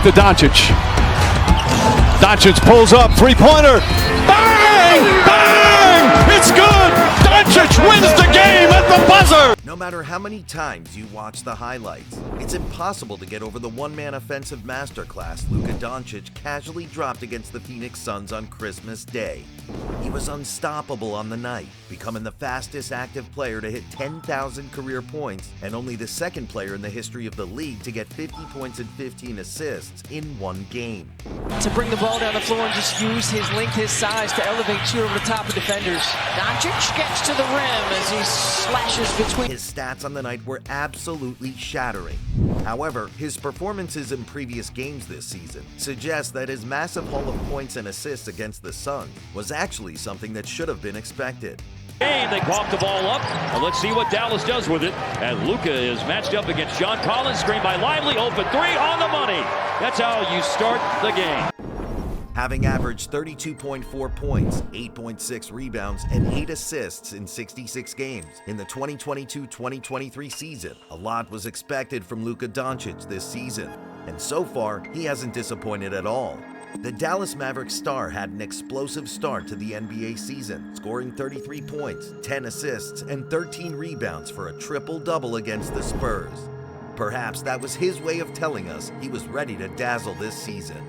to Doncic. Doncic pulls up, three-pointer. Bang! Bang! It's good! Doncic wins the game at the buzzer! No matter how many times you watch the highlights, it's impossible to get over the one-man offensive masterclass Luka Doncic casually dropped against the Phoenix Suns on Christmas Day. He was unstoppable on the night, becoming the fastest active player to hit 10,000 career points and only the second player in the history of the league to get 50 points and 15 assists in one game. To bring the ball down the floor and just use his length, his size to elevate you over the top of defenders. Doncic gets to the rim as he slashes between. His stats on the night were absolutely shattering. However, his performances in previous games this season suggest that his massive haul of points and assists against the Suns was actually something that should have been expected. They pop the ball up, and let's see what Dallas does with it. And Luka is matched up against John Collins, screen by Lively, open three on the money. That's how you start the game. Having averaged 32.4 points, 8.6 rebounds, and 8 assists in 66 games in the 2022-2023 season, a lot was expected from Luka Doncic this season, and so far, he hasn't disappointed at all. The Dallas Mavericks star had an explosive start to the NBA season, scoring 33 points, 10 assists, and 13 rebounds for a triple-double against the Spurs. Perhaps that was his way of telling us he was ready to dazzle this season.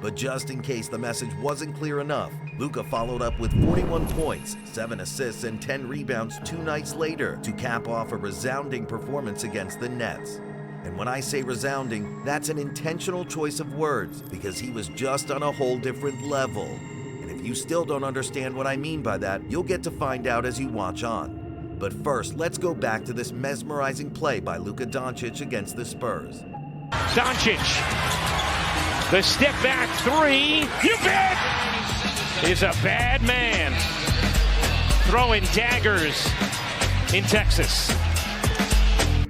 But just in case the message wasn't clear enough, Luka followed up with 41 points, 7 assists, and 10 rebounds 2 nights later to cap off a resounding performance against the Nets. And when I say resounding, that's an intentional choice of words because he was just on a whole different level. And if you still don't understand what I mean by that, you'll get to find out as you watch on. But first, let's go back to this mesmerizing play by Luka Doncic against the Spurs. Doncic. The step back three, you bet, is a bad man. Throwing daggers in Texas.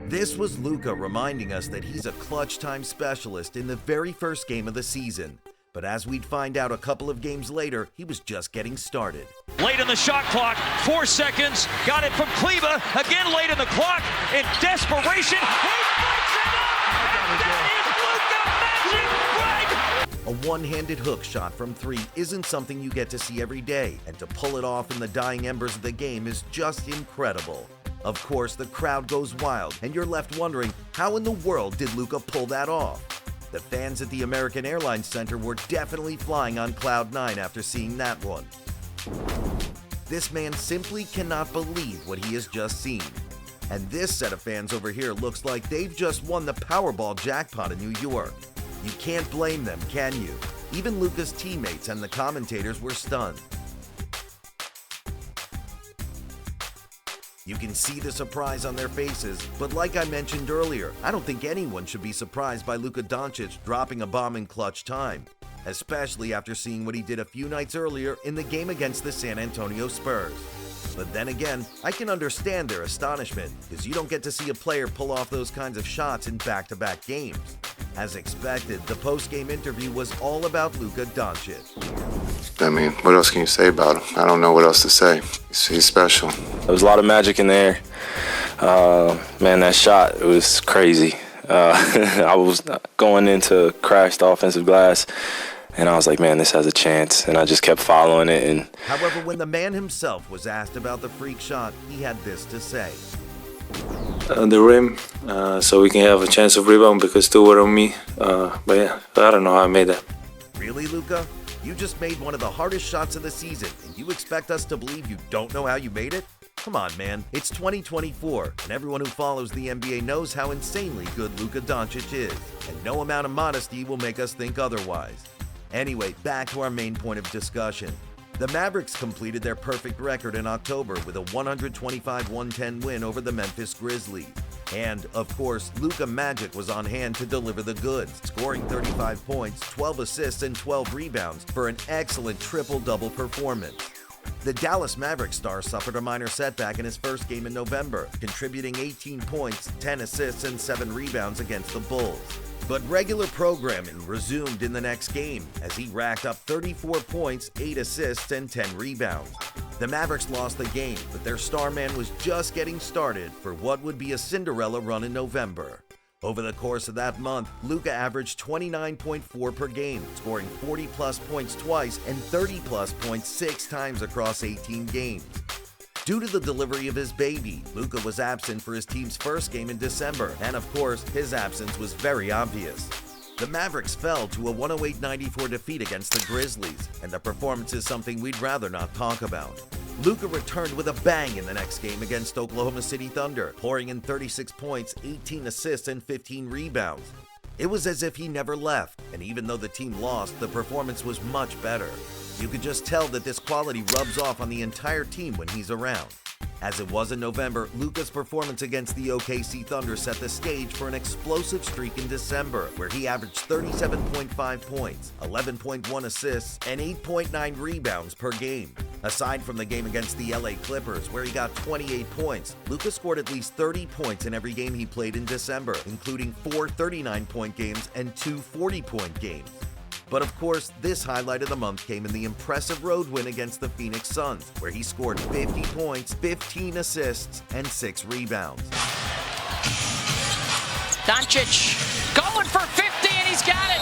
This was Luka reminding us that he's a clutch time specialist in the very first game of the season. But as we'd find out a couple of games later, he was just getting started. Late in the shot clock, 4 seconds, got it from Kleba, again late in the clock, in desperation, he breaks it up, and that is Luka Magic Break! A one-handed hook shot from 3 isn't something you get to see every day, and to pull it off in the dying embers of the game is just incredible. Of course, the crowd goes wild, and you're left wondering, how in the world did Luka pull that off? The fans at the American Airlines Center were definitely flying on cloud 9 after seeing that one. This man simply cannot believe what he has just seen. And this set of fans over here looks like they've just won the Powerball jackpot in New York. You can't blame them, can you? Even Luka's teammates and the commentators were stunned. You can see the surprise on their faces, but like I mentioned earlier, I don't think anyone should be surprised by Luka Doncic dropping a bomb in clutch time, especially after seeing what he did a few nights earlier in the game against the San Antonio Spurs. But then again, I can understand their astonishment, because you don't get to see a player pull off those kinds of shots in back-to-back games. As expected, the post-game interview was all about Luka Doncic. I mean, what else can you say about him? I don't know what else to say. He's special. There was a lot of magic in there. Man, that shot, it was crazy. I was going into crashed offensive glass, and I was like, man, this has a chance. And I just kept following it. And however, when the man himself was asked about the freak shot, he had this to say. The rim, so we can have a chance of rebound because 2 were on me. But yeah, I don't know how I made that. Really, Luka? You just made one of the hardest shots of the season, and you expect us to believe you don't know how you made it? Come on, man. It's 2024, and everyone who follows the NBA knows how insanely good Luka Doncic is, and no amount of modesty will make us think otherwise. Anyway, back to our main point of discussion. The Mavericks completed their perfect record in October with a 125-110 win over the Memphis Grizzlies. And, of course, Luka Magic was on hand to deliver the goods, scoring 35 points, 12 assists, and 12 rebounds for an excellent triple-double performance. The Dallas Mavericks star suffered a minor setback in his first game in November, contributing 18 points, 10 assists, and 7 rebounds against the Bulls. But regular programming resumed in the next game as he racked up 34 points, 8 assists, and 10 rebounds. The Mavericks lost the game, but their star man was just getting started for what would be a Cinderella run in November. Over the course of that month, Luka averaged 29.4 per game, scoring 40-plus points twice and 30-plus points 6 times across 18 games. Due to the delivery of his baby, Luka was absent for his team's first game in December, and of course, his absence was very obvious. The Mavericks fell to a 108-94 defeat against the Grizzlies, and the performance is something we'd rather not talk about. Luka returned with a bang in the next game against Oklahoma City Thunder, pouring in 36 points, 18 assists, and 15 rebounds. It was as if he never left, and even though the team lost, the performance was much better. You could just tell that this quality rubs off on the entire team when he's around. As it was in November, Luka's performance against the OKC Thunder set the stage for an explosive streak in December, where he averaged 37.5 points, 11.1 assists, and 8.9 rebounds per game. Aside from the game against the LA Clippers, where he got 28 points, Luka scored at least 30 points in every game he played in December, including 4 39-point games and 2 40-point games. But of course, this highlight of the month came in the impressive road win against the Phoenix Suns, where he scored 50 points, 15 assists, and 6 rebounds. Doncic going for 50, and he's got it.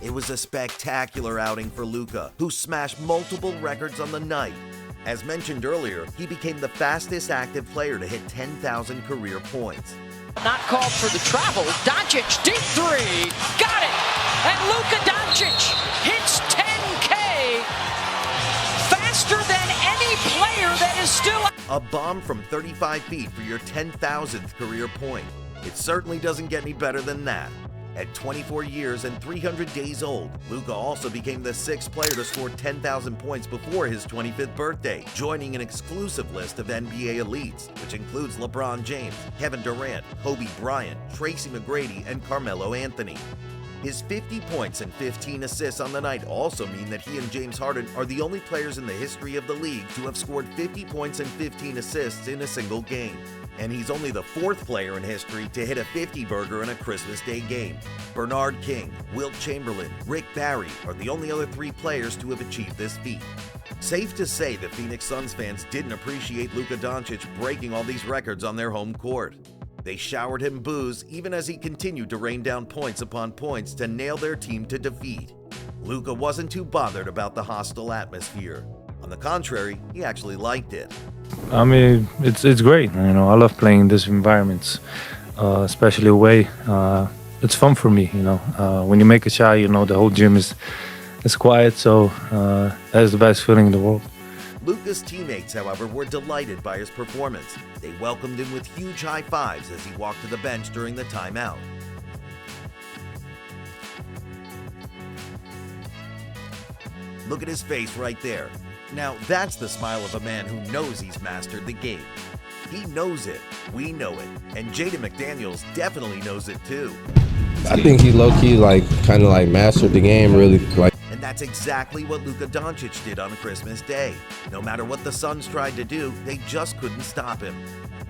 It was a spectacular outing for Luka, who smashed multiple records on the night. As mentioned earlier, he became the fastest active player to hit 10,000 career points. Not called for the travel. Doncic, deep three. Got it. And Luka Doncic hits 10K faster than any player that is still... A bomb from 35 feet for your 10,000th career point. It certainly doesn't get any better than that. At 24 years and 300 days old, Luka also became the 6th player to score 10,000 points before his 25th birthday, joining an exclusive list of NBA elites, which includes LeBron James, Kevin Durant, Kobe Bryant, Tracy McGrady, and Carmelo Anthony. His 50 points and 15 assists on the night also mean that he and James Harden are the only players in the history of the league to have scored 50 points and 15 assists in a single game. And he's only the 4th player in history to hit a 50-burger in a Christmas Day game. Bernard King, Wilt Chamberlain, Rick Barry are the only other 3 players to have achieved this feat. Safe to say that Phoenix Suns fans didn't appreciate Luka Doncic breaking all these records on their home court. They showered him boos even as he continued to rain down points upon points to nail their team to defeat. Luka wasn't too bothered about the hostile atmosphere. On the contrary, he actually liked it. I mean, it's great. You know, I love playing in these environments, especially away. It's fun for me. You know, when you make a shot, you know the whole gym is quiet. So that's the best feeling in the world. Luka's teammates, however, were delighted by his performance. They welcomed him with huge high fives as he walked to the bench during the timeout. Look at his face right there. Now, that's the smile of a man who knows he's mastered the game. He knows it, we know it, and Jaden McDaniels definitely knows it too. I think he low-key kind of mastered the game really. And that's exactly what Luka Doncic did on Christmas Day. No matter what the Suns tried to do, they just couldn't stop him.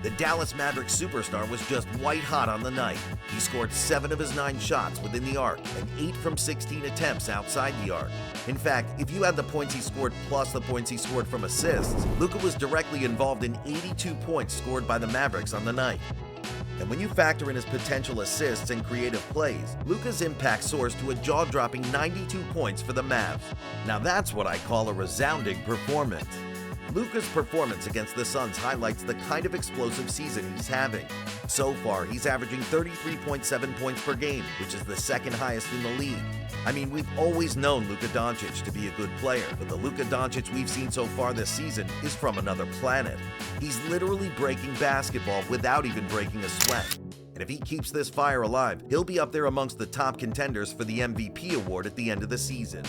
The Dallas Mavericks superstar was just white hot on the night. He scored 7 of his 9 shots within the arc and 8 from 16 attempts outside the arc. In fact, if you add the points he scored plus the points he scored from assists, Luka was directly involved in 82 points scored by the Mavericks on the night. And when you factor in his potential assists and creative plays, Luka's impact soars to a jaw-dropping 92 points for the Mavs. Now that's what I call a resounding performance. Luka's performance against the Suns highlights the kind of explosive season he's having. So far, he's averaging 33.7 points per game, which is the 2nd highest in the league. I mean, we've always known Luka Doncic to be a good player, but the Luka Doncic we've seen so far this season is from another planet. He's literally breaking basketball without even breaking a sweat. And if he keeps this fire alive, he'll be up there amongst the top contenders for the MVP award at the end of the season.